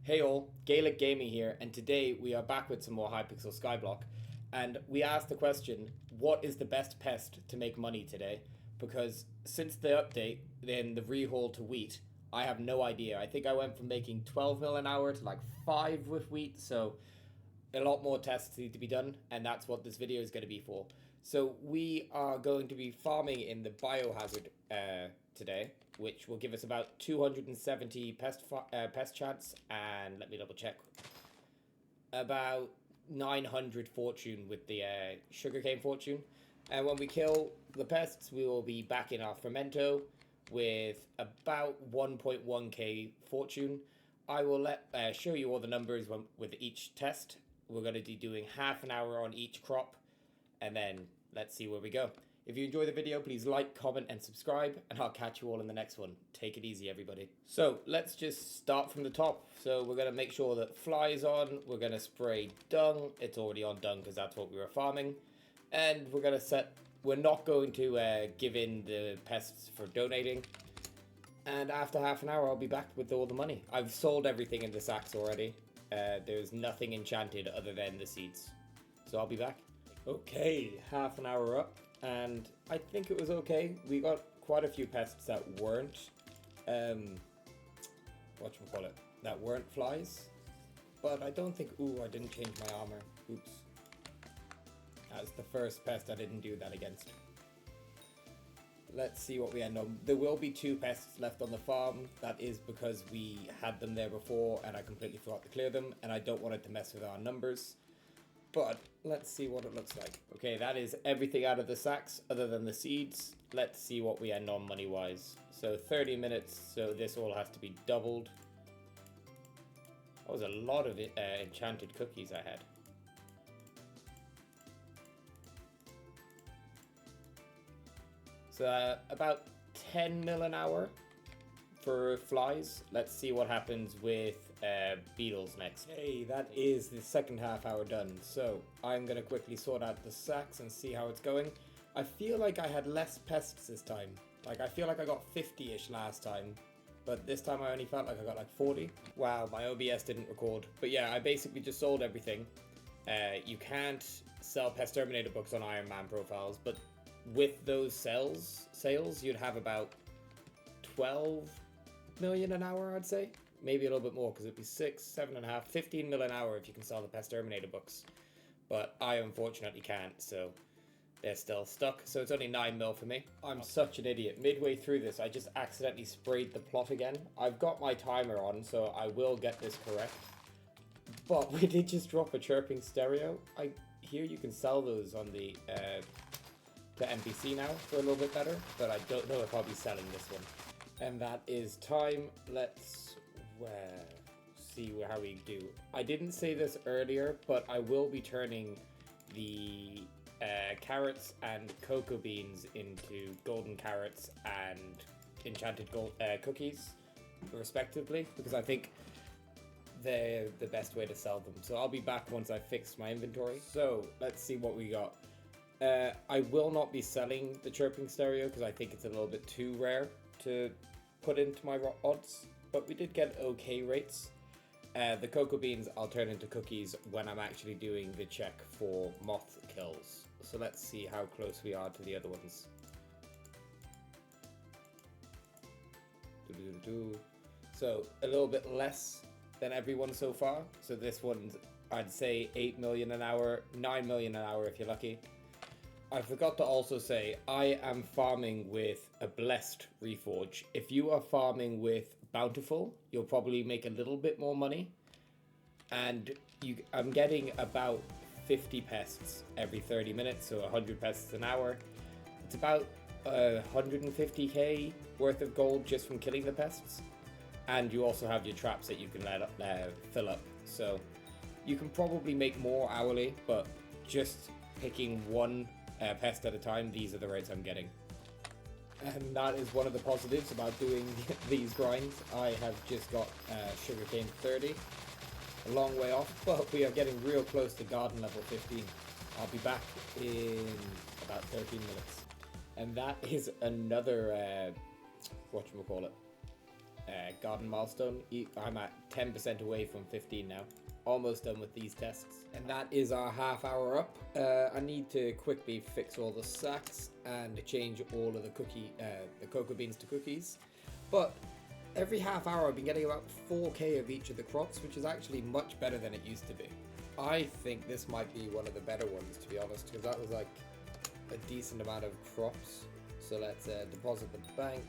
Hey all, Gaelic Gaming here, and today we are back with some more Hypixel Skyblock. And we asked the question, what is the best pest to make money today? Because since the update, then the rehaul to wheat, I have no idea. I think I went from making 12 mil an hour to like 5 with wheat, so a lot more tests need to be done, and that's what this video is going to be for. So we are going to be farming in the biohazard today, which will give us about 270 pest chance, and let me double check, about 900 fortune with the sugarcane fortune. And when we kill the pests, we will be back in our fermento with about 1.1k fortune. I will show you all the numbers with each test. We're going to be doing half an hour on each crop, and then let's see where we go. If you enjoy the video, please like, comment, and subscribe, and I'll catch you all in the next one. Take it easy, everybody. So let's just start from the top. So we're going to make sure that fly is on. We're going to spray dung. It's already on dung because that's what we were farming. And we're going to set... We're not going to give in the pests for donating. And after half an hour, I'll be back with all the money. I've sold everything in the sacks already. There's nothing enchanted other than the seeds. So I'll be back. Okay, half an hour up. And I think it was okay. We got quite a few pests that weren't, whatchamacallit, that weren't flies. But I don't think, ooh, I didn't change my armor. Oops. That's the first pest I didn't do that against. Let's see what we end on. There will be 2 pests left on the farm. That is because we had them there before and I completely forgot to clear them. And I don't want it to mess with our numbers. But let's see what it looks like. Okay, that is everything out of the sacks other than the seeds. Let's see what we end on money-wise. So 30 minutes, so this all has to be doubled. That was a lot of enchanted cookies I had. So about 10 mil an hour for flies. Let's see what happens with beetles next. Hey, that is the second half hour done. So I'm going to quickly sort out the sacks and see how it's going. I feel like I had less pests this time. Like I feel like I got 50-ish last time, but this time I only felt like I got like 40. Wow, my OBS didn't record. But yeah, I basically just sold everything. You can't sell pest terminator books on Ironman profiles, but with those sales, you'd have about 12 million an hour, I'd say. Maybe a little bit more, because it'd be 6, 7.5, 15 mil an hour if you can sell the pest terminator books. But I unfortunately can't, so they're still stuck. So it's only 9 mil for me. I'm such an idiot. Midway through this, I just accidentally sprayed the plot again. I've got my timer on, so I will get this correct. But we did just drop a chirping stereo. I hear you can sell those on the NPC now for a little bit better, but I don't know if I'll be selling this one. And that is time. Let's see how we do. I didn't say this earlier, but I will be turning the carrots and cocoa beans into golden carrots and enchanted gold cookies, respectively, because I think they're the best way to sell them. So I'll be back once I fix my inventory. So let's see what we got. I will not be selling the chirping stereo because I think it's a little bit too rare to put into my odds, but we did get okay rates. The cocoa beans I'll turn into cookies when I'm actually doing the check for moth kills. So let's see how close we are to the other ones. So a little bit less than everyone so far. So this one's, I'd say 8 million an hour, 9 million an hour if you're lucky. I forgot to also say, I am farming with a blessed reforge. If you are farming with bountiful, you'll probably make a little bit more money. And I'm getting about 50 pests every 30 minutes, so 100 pests an hour. It's about 150k worth of gold just from killing the pests. And you also have your traps that you can fill up. So you can probably make more hourly, but just picking one pest at a time, these are the rates I'm getting. And that is one of the positives about doing these grinds. I have just got sugarcane 30, a long way off, but we are getting real close to garden level 15. I'll be back in about 13 minutes. And that is another, whatchamacallit, garden milestone. I'm at 10% away from 15 now. Almost done with these tests. And that is our half hour up. I need to quickly fix all the sacks and change all of the cocoa beans to cookies. But every half hour I've been getting about 4k of each of the crops, which is actually much better than it used to be. I think this might be one of the better ones, to be honest, because that was like a decent amount of crops. So let's deposit the bank.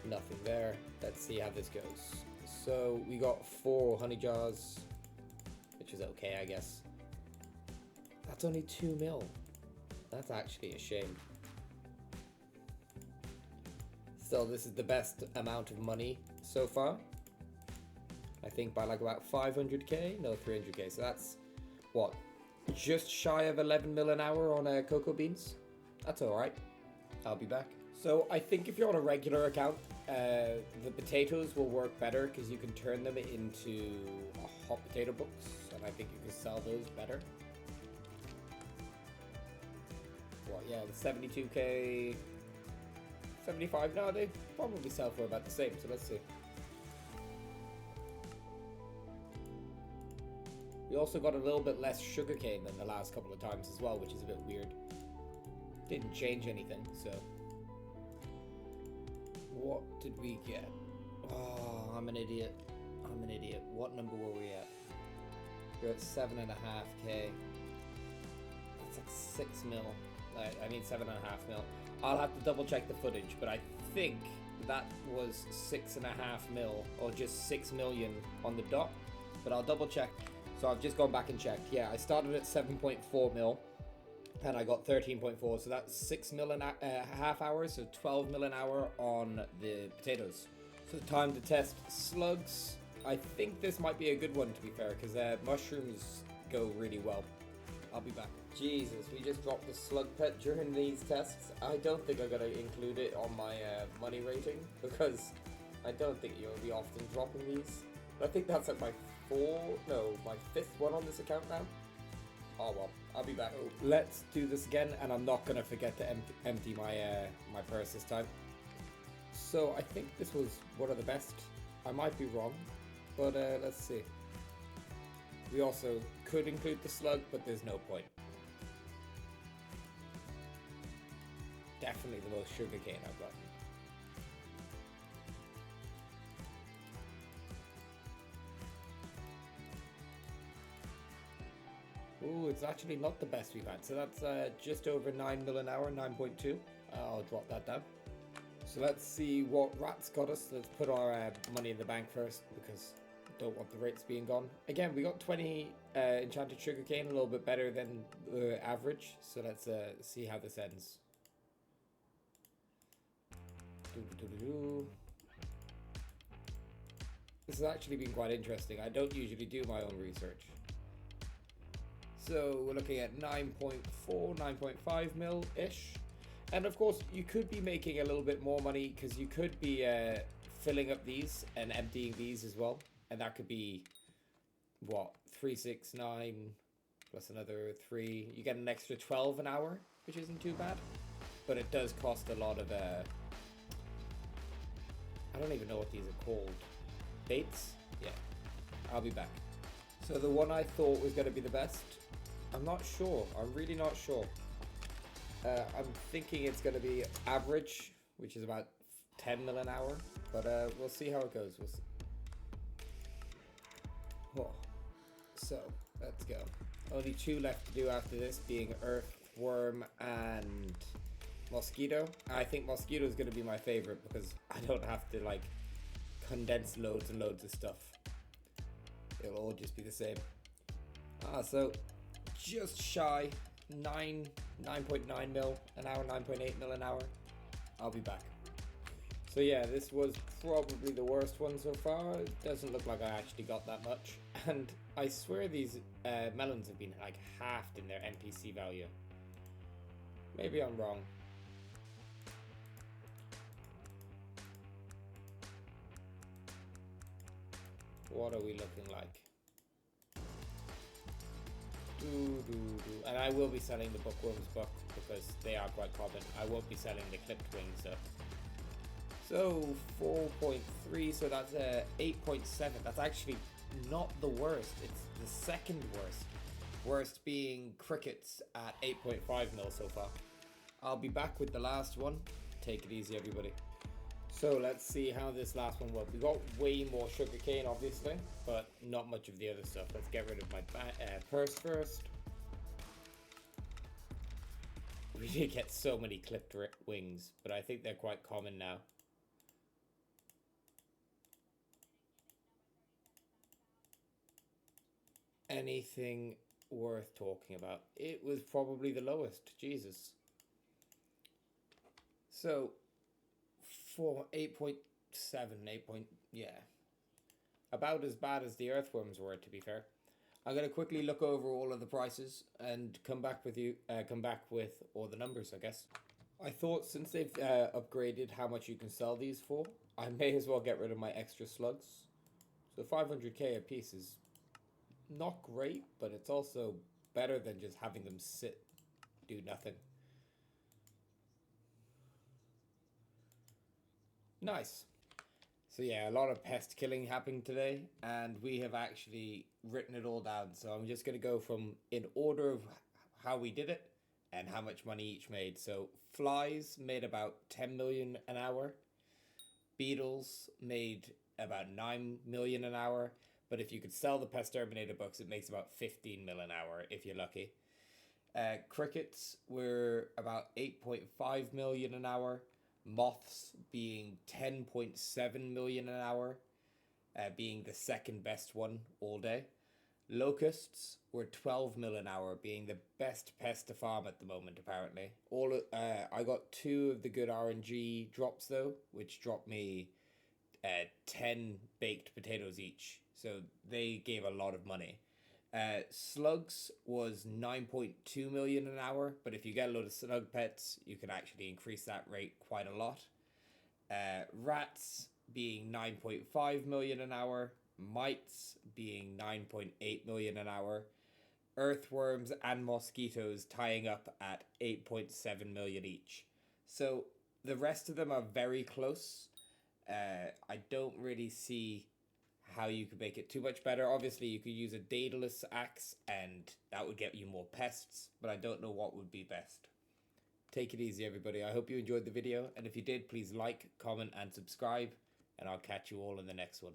Nothing there. Let's see how this goes. So we got 4 honey jars, which is okay, I guess. That's only 2 mil. That's actually a shame. Still, this is the best amount of money so far. I think by like about 500k, no 300k. So that's what, just shy of 11 mil an hour on cocoa beans. That's all right. I'll be back. So I think if you're on a regular account, the potatoes will work better because you can turn them into hot potato books, and I think you can sell those better. What? Yeah, the 72k, 75 now. They probably sell for about the same. So let's see. We also got a little bit less sugarcane than the last couple of times as well, which is a bit weird. Didn't change anything, so. What did we get? Oh, I'm an idiot. I'm an idiot. What number were we at? We're at 7.5k. That's like 6 mil. I mean 7.5 mil. I'll have to double check the footage, but I think that was 6.5 mil, or just 6 million on the dot. But I'll double check. So I've just gone back and checked. Yeah, I started at 7.4 mil. And I got 13.4, so that's 6 mil and half hours, so 12 mil an hour on the potatoes. So time to test slugs. I think this might be a good one, to be fair, because mushrooms go really well. I'll be back. Jesus, we just dropped the slug pet during these tests. I don't think I'm going to include it on my money rating, because I don't think you'll be often dropping these. But I think that's like my 5th one on this account now. Oh well, I'll be back. Let's do this again, and I'm not gonna forget to empty my my purse this time. So I think this was one of the best. I might be wrong, but let's see. We also could include the slug, but there's no point. Definitely the most sugarcane I've gotten. Ooh, it's actually not the best we've had. So that's just over 9 mil an hour, 9.2. I'll drop that down. So let's see what rats got us. Let's put our money in the bank first, because I don't want the rates being gone. Again, we got 20 enchanted sugarcane, a little bit better than the average. So let's see how this ends. This has actually been quite interesting. I don't usually do my own research. So we're looking at 9.4, 9.5 mil-ish. And of course, you could be making a little bit more money, because you could be filling up these and emptying these as well. And that could be, what, 369 plus another 3. You get an extra 12 an hour, which isn't too bad. But it does cost a lot of, I don't even know what these are called. Baits? Yeah. I'll be back. So the one I thought was going to be the best, I'm not sure. I'm really not sure. I'm thinking it's going to be average, which is about 10 mil an hour. But we'll see how it goes. We'll see. Oh. So, let's go. Only 2 left to do after this, being Earthworm and Mosquito. I think Mosquito is going to be my favorite, because I don't have to like condense loads and loads of stuff. It'll all just be the same. So just shy 9.9 mil an hour, 9.8 mil an hour. I'll be back. So yeah, this was probably the worst one so far. It doesn't look like I actually got that much. And I swear these melons have been like halved in their NPC value. Maybe I'm wrong. What are we looking like? And I will be selling the bookworms book, because they are quite common. I won't be selling the clipped wings though. So 4.3, so that's 8.7. That's actually not the worst. It's the second worst. Worst being crickets at 8.5 mil so far. I'll be back with the last one. Take it easy, everybody. So let's see how this last one worked. We got way more sugarcane, obviously, but not much of the other stuff. Let's get rid of my purse first. We did get so many clipped wings, but I think they're quite common now. Anything worth talking about? It was probably the lowest. Jesus. So for 8.7, 8 point, yeah. About as bad as the earthworms were, to be fair. I'm going to quickly look over all of the prices and come back with all the numbers, I guess. I thought since they've upgraded how much you can sell these for, I may as well get rid of my extra slugs. So 500k a piece is not great, but it's also better than just having them sit, do nothing. Nice. So yeah, a lot of pest killing happening today, and we have actually written it all down. So I'm just going to go from in order of how we did it and how much money each made. So flies made about 10 million an hour. Beetles made about 9 million an hour. But if you could sell the Pest Terminator books, it makes about 15 mil an hour if you're lucky. Crickets were about 8.5 million an hour. Moths being 10.7 million an hour, being the second best one all day. Locusts were 12 mil an hour, being the best pest to farm at the moment, apparently. I got 2 of the good RNG drops, though, which dropped me 10 baked potatoes each. So they gave a lot of money. Slugs was 9.2 million an hour, but if you get a load of slug pets, you can actually increase that rate quite a lot. Rats being 9.5 million an hour, mites being 9.8 million an hour, earthworms and mosquitoes tying up at 8.7 million each. So the rest of them are very close. I don't really see how you could make it too much better. Obviously, you could use a Daedalus axe, and that would get you more pests, but I don't know what would be best. Take it easy, everybody. I hope you enjoyed the video, and if you did, please like, comment, and subscribe, and I'll catch you all in the next one.